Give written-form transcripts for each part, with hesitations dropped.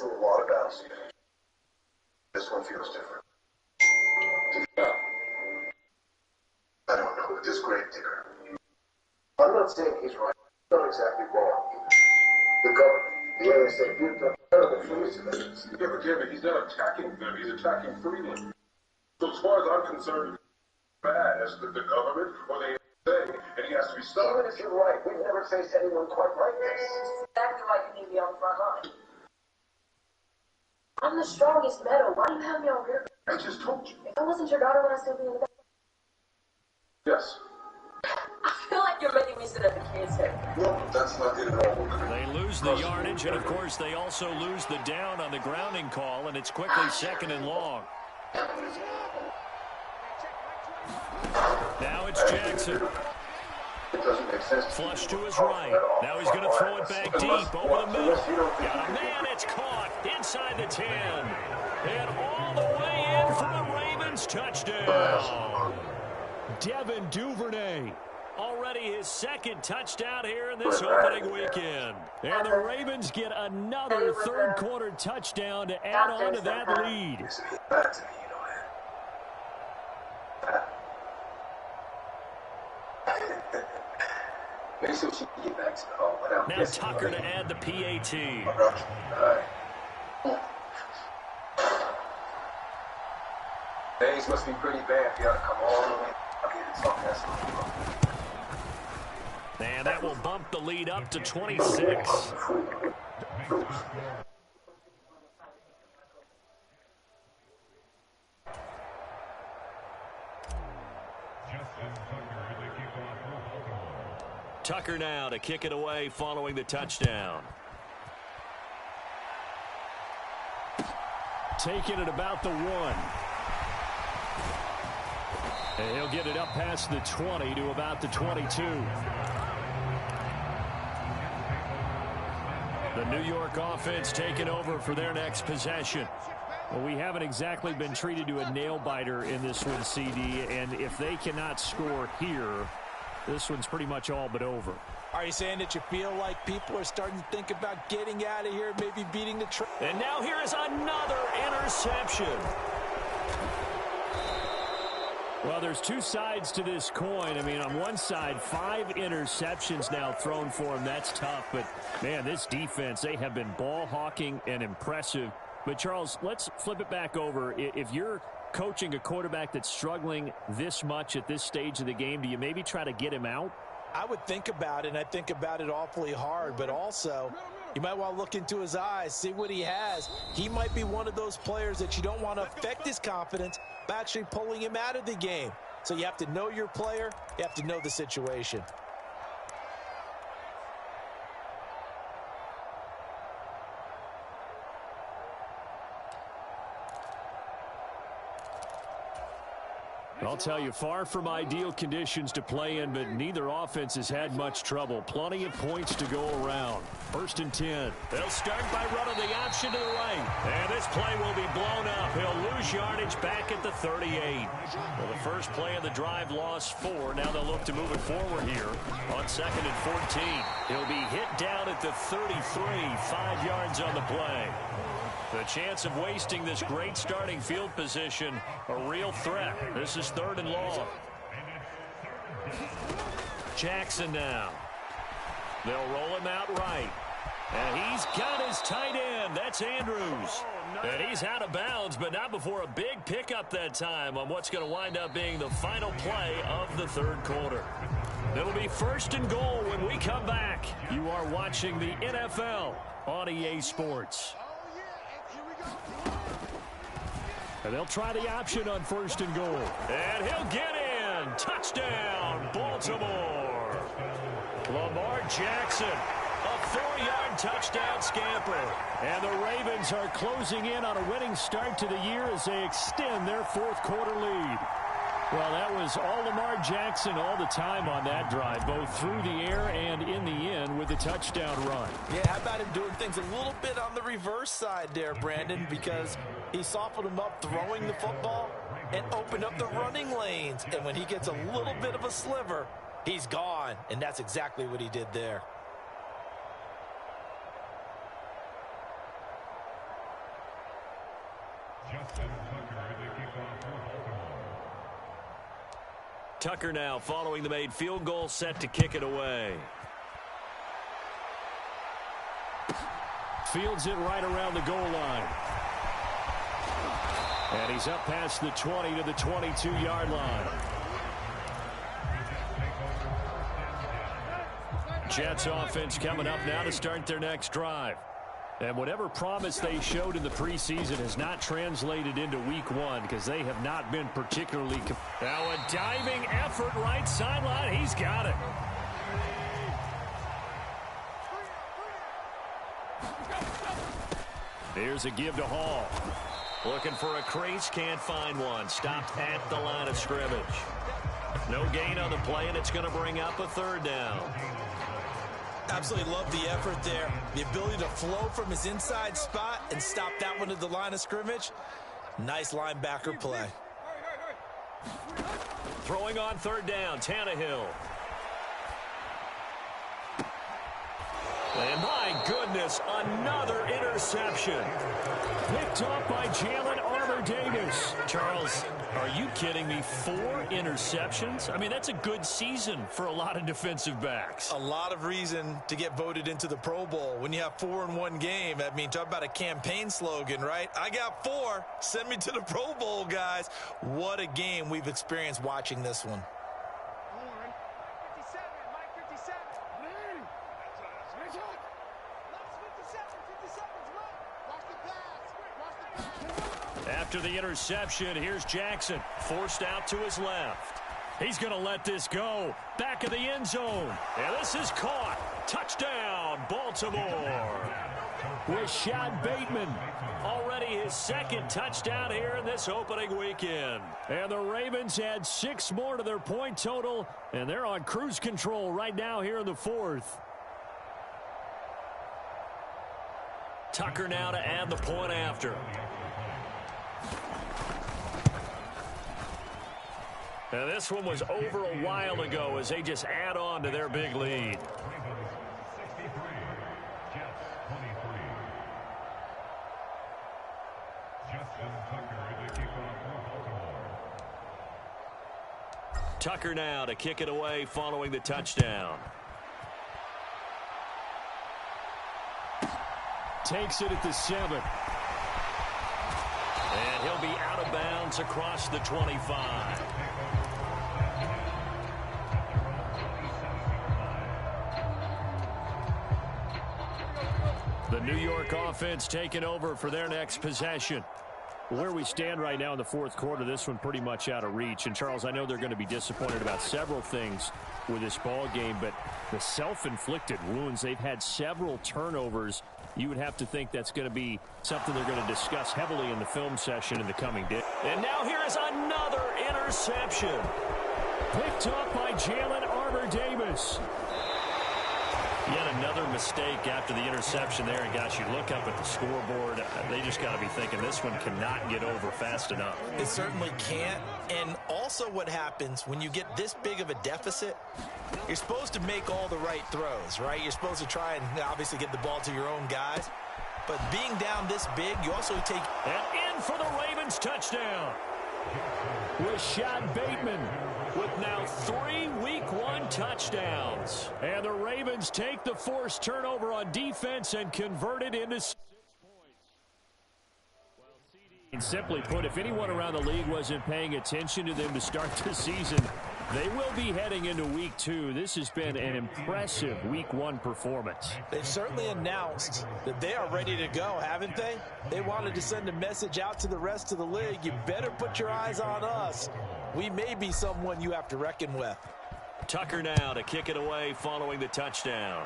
through a lot of battles. This one feels different. I don't know, but this grave digger. I'm not saying he's right. He's not exactly wrong. The government, the NSA, you've done terrible things to them. Yeah, but Kevin, he's not attacking them. He's attacking Freeland. So as far as I'm concerned, bad as the government or the NSA, and he has to be stopped. Even if you're right, we've never faced anyone quite like this. Exactly why you need me on the front line. I'm the strongest metal. Why do you have me on rear? I just told you. If I wasn't your daughter, would I still be in the back? Yes. I feel like you're making me sit at the kid's head. No, that's not it at all. They lose the yardage, and of course they also lose the down on the grounding call, and it's quickly 2nd and long. Now it's Jackson. It doesn't make sense. Flush to his right. Now he's going to throw it back deep over the middle. Got a man, it's caught inside the 10. And all the way in for the Ravens touchdown. Devin Duvernay. Already his 2nd touchdown here in this opening weekend. And the Ravens get another third-quarter touchdown to add on to that lead. Now Tucker to add the PAT. Days must be pretty bad if you got to come all the way up here to talk that. And that will bump the lead up to 26. Tucker now to kick it away following the touchdown. Taking it about the 1. And he'll get it up past the 20 to about the 22. The New York offense taking over for their next possession. Well, we haven't exactly been treated to a nail-biter in this one, CD, and if they cannot score here, this one's pretty much all but over. Are you saying that you feel like people are starting to think about getting out of here, maybe beating the train? And now here is another interception. Well, there's two sides to this coin. I mean, on one side, 5 interceptions now thrown for him. That's tough. But, man, this defense, they have been ball hawking and impressive. But, Charles, let's flip it back over. If you're coaching a quarterback that's struggling this much at this stage of the game, do you maybe try to get him out? I would think about it, and I think about it awfully hard. But also, you might want to look into his eyes, see what he has. He might be one of those players that you don't want to affect his confidence by actually pulling him out of the game. So you have to know your player. You have to know the situation. I'll tell you, far from ideal conditions to play in, but neither offense has had much trouble. Plenty of points to go around. 1st and 10. They'll start by running the option to the right. And this play will be blown up. He'll lose yardage back at the 38. Well, the first play of the drive lost 4. Now they'll look to move it forward here on 2nd and 14. He'll be hit down at the 33, 5 yards on the play. The chance of wasting this great starting field position, a real threat. This is 3rd and long. Jackson now. They'll roll him out right. And he's got his tight end. That's Andrews. And he's out of bounds, but not before a big pickup that time on what's going to wind up being the final play of the 3rd quarter. It'll be 1st and goal when we come back. You are watching the NFL on EA Sports. And they'll try the option on 1st and goal. And he'll get in. Touchdown, Baltimore. Lamar Jackson, a 4-yard touchdown scamper. And the Ravens are closing in on a winning start to the year as they extend their 4th quarter lead. Well, that was all Lamar Jackson all the time on that drive, both through the air and in the end with the touchdown run. Yeah, how about him doing things a little bit on the reverse side there, Brandon, because he softened him up throwing the football and opened up the running lanes. And when he gets a little bit of a sliver, he's gone. And that's exactly what he did there. Tucker now following the made field goal, set to kick it away. Fields it right around the goal line. And he's up past the 20 to the 22-yard line. Jets offense coming up now to start their next drive. And whatever promise they showed in the preseason has not translated into week one because they have not been particularly... Now a diving effort right sideline. He's got it. Here's a give to Hall. Looking for a crease, can't find one. Stopped at the line of scrimmage. No gain on the play, and it's going to bring up a third down. Absolutely love the effort there. The ability to flow from his inside spot and stop that one at the line of scrimmage. Nice linebacker play. Throwing on third down, Tannehill. And my goodness, another interception. Picked up by Jalen Armour-Davis. Charles, are you kidding me? 4 interceptions? I mean, that's a good season for a lot of defensive backs. A lot of reason to get voted into the Pro Bowl. When you have 4 in one game, I mean, talk about a campaign slogan, right? I got 4. Send me to the Pro Bowl, guys. What a game we've experienced watching this one. After the interception, here's Jackson. Forced out to his left. He's going to let this go. Back of the end zone. And this is caught. Touchdown, Baltimore. Rashad Bateman. Already his second touchdown here in this opening weekend. And the Ravens add 6 more to their point total. And they're on cruise control right now here in the 4th. Tucker now to add the point after. Now this one was over a while ago as they just add on to their big lead. Tucker now to kick it away following the touchdown. Takes it at the 7. And he'll be out of bounds across the 25. The New York offense taking over for their next possession. Where we stand right now in the 4th quarter, this one pretty much out of reach. And, Charles, I know they're going to be disappointed about several things with this ball game, but the self-inflicted wounds, they've had several turnovers. You would have to think that's going to be something they're going to discuss heavily in the film session in the coming day. And now here is another interception. Picked up by Jalen Armour-Davis. Yet another mistake after the interception there. And, gosh, you look up at the scoreboard. They just got to be thinking this one cannot get over fast enough. It certainly can't. And also what happens when you get this big of a deficit, you're supposed to make all the right throws, right? You're supposed to try and obviously get the ball to your own guys. But being down this big, you also take... And in for the Ravens touchdown. Rashad Bateman with now 3 Week 1 touchdowns. And the Ravens take the forced turnover on defense and convert it into 6 points. And simply put, if anyone around the league wasn't paying attention to them to start the season, they will be heading into Week 2. This has been an impressive Week 1 performance. They've certainly announced that they are ready to go, haven't they? They wanted to send a message out to the rest of the league. You better put your eyes on us. We may be someone you have to reckon with. Tucker now to kick it away following the touchdown.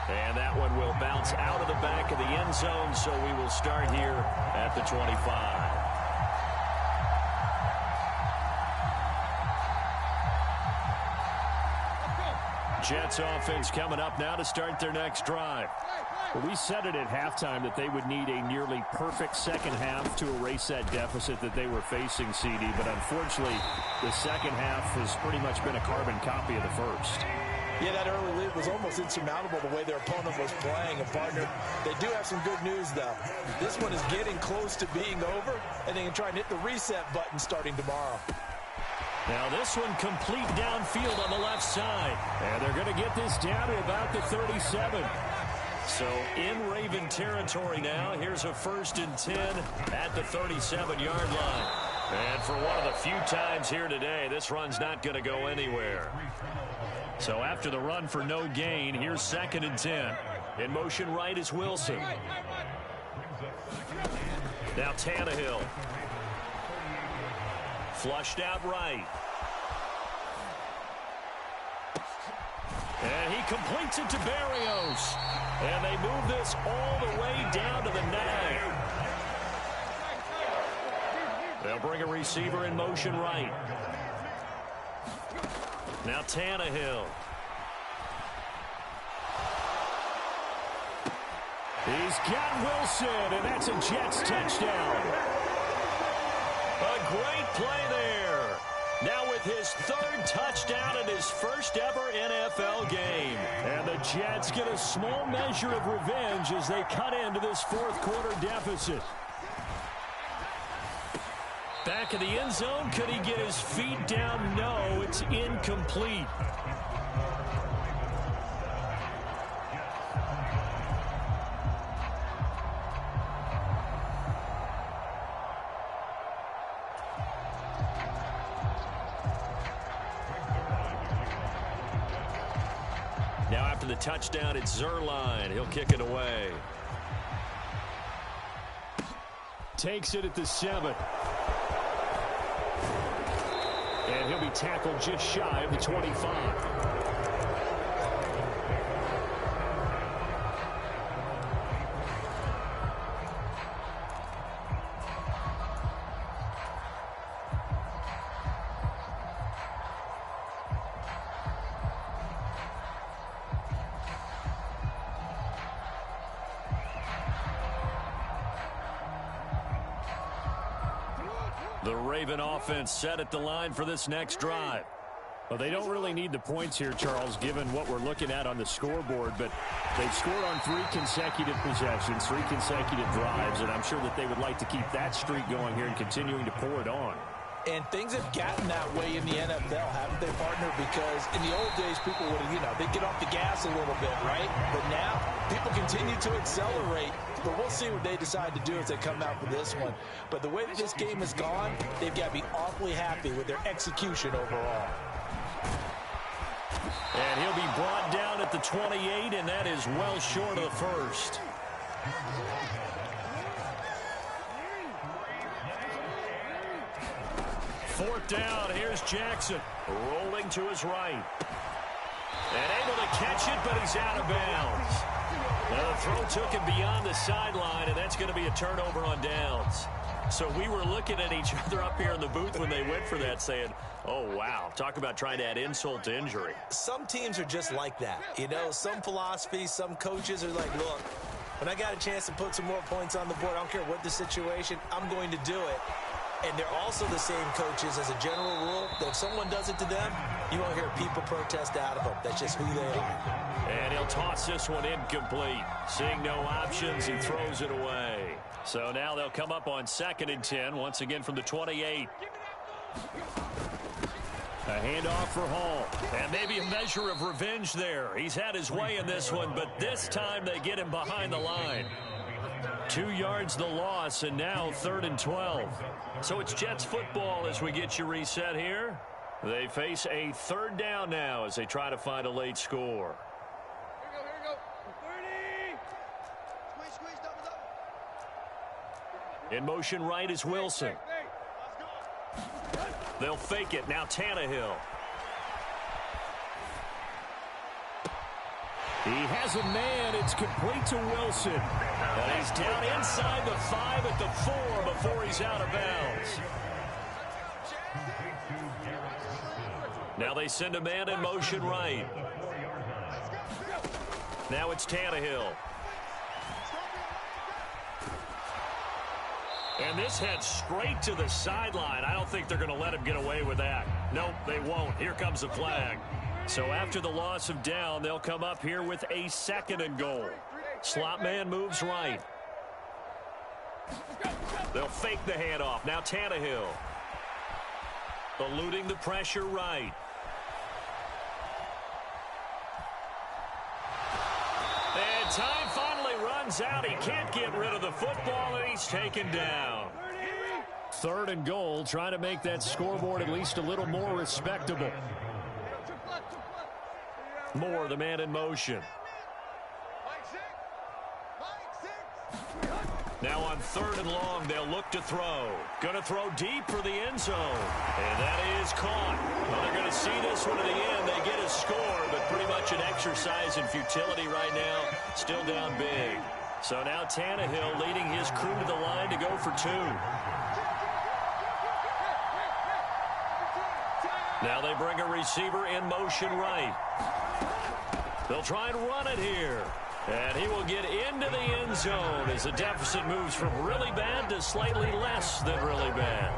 And that one will bounce out of the back of the end zone, so we will start here at the 25. Jets offense coming up now to start their next drive. We said it at halftime that they would need a nearly perfect second half to erase that deficit that they were facing, CD. But unfortunately, the second half has pretty much been a carbon copy of the first. Yeah, that early lead was almost insurmountable the way their opponent was playing. And, partner, they do have some good news, though. This one is getting close to being over, and they can try and hit the reset button starting tomorrow. Now this one complete downfield on the left side. And they're going to get this down to about the 37. So in Raven territory now, here's a 1st and 10 at the 37-yard line. And for one of the few times here today, this run's not going to go anywhere. So after the run for no gain, here's 2nd and 10. In motion right is Wilson. Now Tannehill. Flushed out right. And he completes it to Berrios. And they move this all the way down to the 9. They'll bring a receiver in motion right. Now Tannehill. He's got Wilson, and that's a Jets touchdown. A great play there. Now with his 3rd touchdown in his first ever NFL game. And the Jets get a small measure of revenge as they cut into this 4th quarter deficit. Back in the end zone, could he get his feet down? No, it's incomplete. Now after the touchdown, it's Zuerlein. He'll kick it away. Takes it at the 7. And he'll be tackled just shy of the 25. The Raven offense set at the line for this next drive. Well, they don't really need the points here, Charles, given what we're looking at on the scoreboard, but they've scored on 3 consecutive possessions, 3 consecutive drives, and I'm sure that they would like to keep that streak going here and continuing to pour it on. And things have gotten that way in the NFL, haven't they, partner? Because in the old days, people would, they'd get off the gas a little bit, right? But now, people continue to accelerate. But we'll see what they decide to do as they come out for this one. But the way that this game has gone, they've got to be awfully happy with their execution overall. And he'll be brought down at the 28, and that is well short of the first. Fourth down, here's Jackson, rolling to his right. And able to catch it, but he's out of bounds. Now the throw took him beyond the sideline, and that's going to be a turnover on downs. So we were looking at each other up here in the booth when they went for that, saying, oh, wow, talk about trying to add insult to injury. Some teams are just like that. Some philosophies, some coaches are like, look, when I got a chance to put some more points on the board, I don't care what the situation, I'm going to do it. And they're also the same coaches as a general rule that if someone does it to them, you won't hear people protest out of them. That's just who they are. And he'll toss this one incomplete. Seeing no options, he throws it away. So now they'll come up on 2nd and 10, once again from the 28. A handoff for Hall. And maybe a measure of revenge there. He's had his way in this one, but this time they get him behind the line. 2 yards the loss, and now 3rd and 12. So it's Jets football as we get you reset here. They face a 3rd down now as they try to find a late score. Here we go. 30. Squeeze, double up. In motion right is Wilson. They'll fake it. Now Tannehill. He has a man. It's complete to Wilson. And he's down inside the 5 at the 4 before he's out of bounds. Now they send a man in motion right. Now it's Tannehill. And this heads straight to the sideline. I don't think they're going to let him get away with that. Nope, they won't. Here comes the flag. So after the loss of down, they'll come up here with a 2nd and goal. Slot man moves right. They'll fake the handoff. Now Tannehill. Eluding the pressure right. And time finally runs out. He can't get rid of the football, and he's taken down. 3rd and goal, trying to make that scoreboard at least a little more respectable. Moore, the man in motion. Now on 3rd and long, they'll look to throw. Going to throw deep for the end zone. And that is caught. Well, they're going to see this one to the end. They get a score, but pretty much an exercise in futility right now. Still down big. So now Tannehill leading his crew to the line to go for 2. Now they bring a receiver in motion right. They'll try and run it here. And he will get into the end zone as the deficit moves from really bad to slightly less than really bad.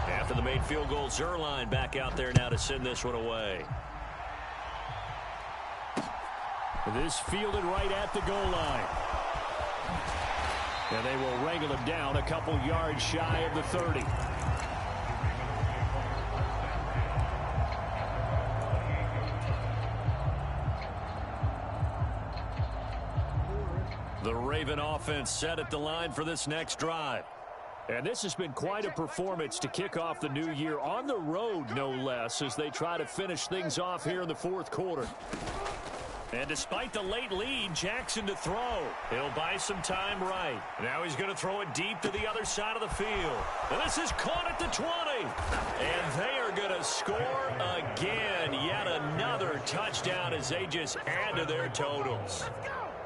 After the made field goal, Zuerlein back out there now to send this one away. This fielded right at the goal line. And they will wrangle him down a couple yards shy of the 30. The Raven offense set at the line for this next drive. And this has been quite a performance to kick off the new year on the road, no less, as they try to finish things off here in the 4th quarter. And despite the late lead, Jackson to throw. He'll buy some time right. Now he's going to throw it deep to the other side of the field. And this is caught at the 20. And they are going to score again. Yet another touchdown as they just add to their totals.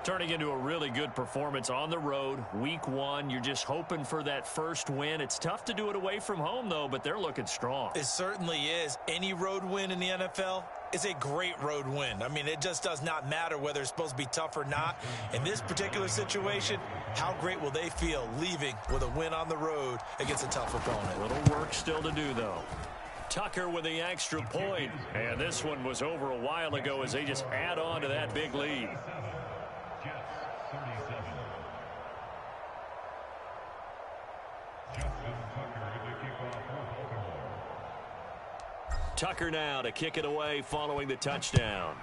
Turning into a really good performance on the road. Week 1, you're just hoping for that first win. It's tough to do it away from home, though, but they're looking strong. It certainly is. Any road win in the NFL is a great road win. I mean, it just does not matter whether it's supposed to be tough or not. In this particular situation, how great will they feel leaving with a win on the road against a tough opponent? A little work still to do, though. Tucker with the extra point. And this one was over a while ago as they just add on to that big lead. Tucker now to kick it away following the touchdown.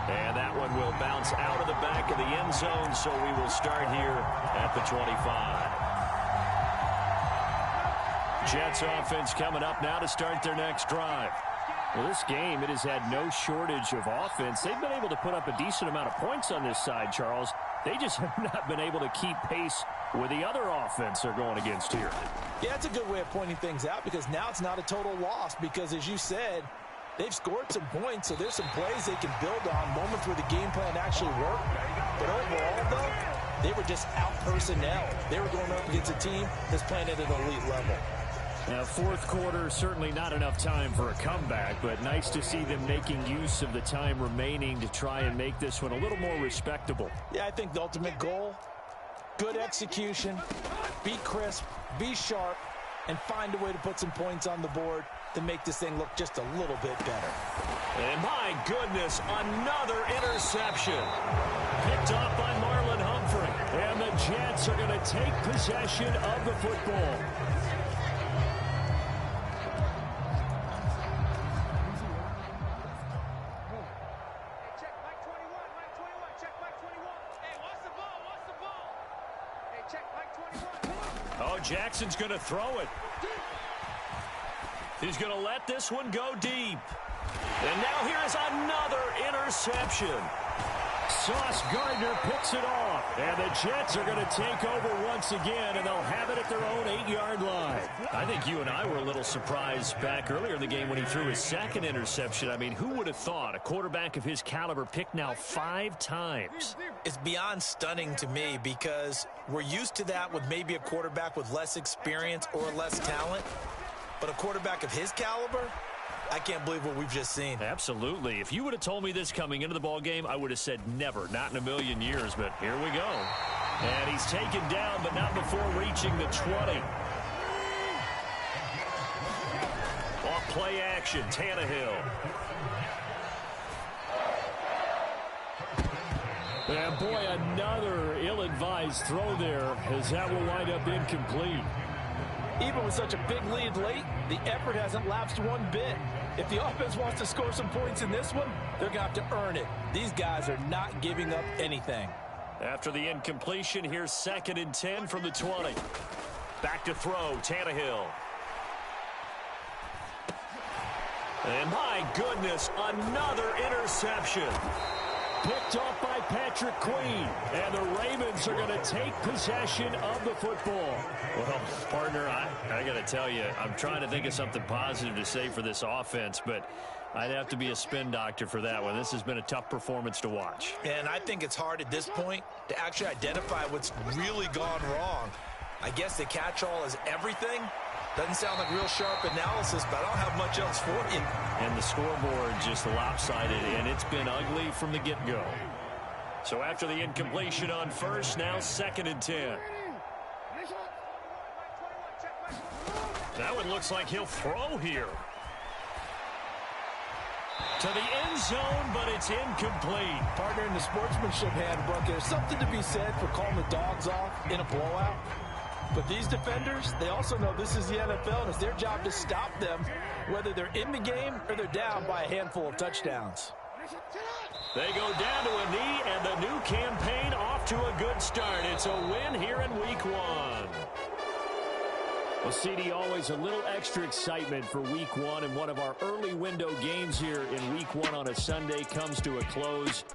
And that one will bounce out of the back of the end zone, so we will start here at the 25. Jets offense coming up now to start their next drive. Well, this game, it has had no shortage of offense. They've been able to put up a decent amount of points on this side, Charles. They just have not been able to keep pace with the other offense they're going against here. Yeah, it's a good way of pointing things out because now it's not a total loss because, as you said, they've scored some points, so there's some plays they can build on, moments where the game plan actually worked. But overall, though, they were just out-personnel. They were going up against a team that's playing at an elite level. Now, 4th quarter, certainly not enough time for a comeback, but nice to see them making use of the time remaining to try and make this one a little more respectable. Yeah, I think the ultimate goal, good execution, be crisp, be sharp, and find a way to put some points on the board to make this thing look just a little bit better. And my goodness, another interception. Picked off by Marlon Humphrey. And the Jets are going to take possession of the football. Jackson's going to throw it. He's going to let this one go deep. And now here is another interception. Sauce Gardner picks it off. And the Jets are going to take over once again, and they'll have it at their own 8-yard line. I think you and I were a little surprised back earlier in the game when he threw his 2nd interception. I mean, who would have thought a quarterback of his caliber picked now 5 times? It's beyond stunning to me because we're used to that with maybe a quarterback with less experience or less talent. But a quarterback of his caliber, I can't believe what we've just seen. Absolutely. If you would have told me this coming into the ball game, I would have said never, not in a million years, but here we go. And he's taken down, but not before reaching the 20. Off play action, Tannehill. And boy, another ill-advised throw there, as that will wind up incomplete. Even with such a big lead late, the effort hasn't lapsed one bit. If the offense wants to score some points in this one, they're going to have to earn it. These guys are not giving up anything. After the incompletion, here's 2nd and 10 from the 20. Back to throw, Tannehill. And my goodness, another interception. Picked off by Patrick Queen. And the Ravens are going to take possession of the football. Well, partner, I got to tell you, I'm trying to think of something positive to say for this offense, but I'd have to be a spin doctor for that one. This has been a tough performance to watch. And I think it's hard at this point to actually identify what's really gone wrong. I guess the catch-all is everything. Doesn't sound like real sharp analysis, but I don't have much else for you. And the scoreboard just lopsided, and it's been ugly from the get-go. So after the incompletion on first, now 2nd and 10. That one looks like he'll throw here. To the end zone, but it's incomplete. Partner, in the sportsmanship handbook, there's something to be said for calling the dogs off in a blowout. But these defenders, they also know this is the NFL, and it's their job to stop them, whether they're in the game or they're down by a handful of touchdowns. They go down to a knee, and the new campaign off to a good start. It's a win here in Week 1. Well, CD, always a little extra excitement for Week 1, and one of our early window games here in Week 1 on a Sunday comes to a close.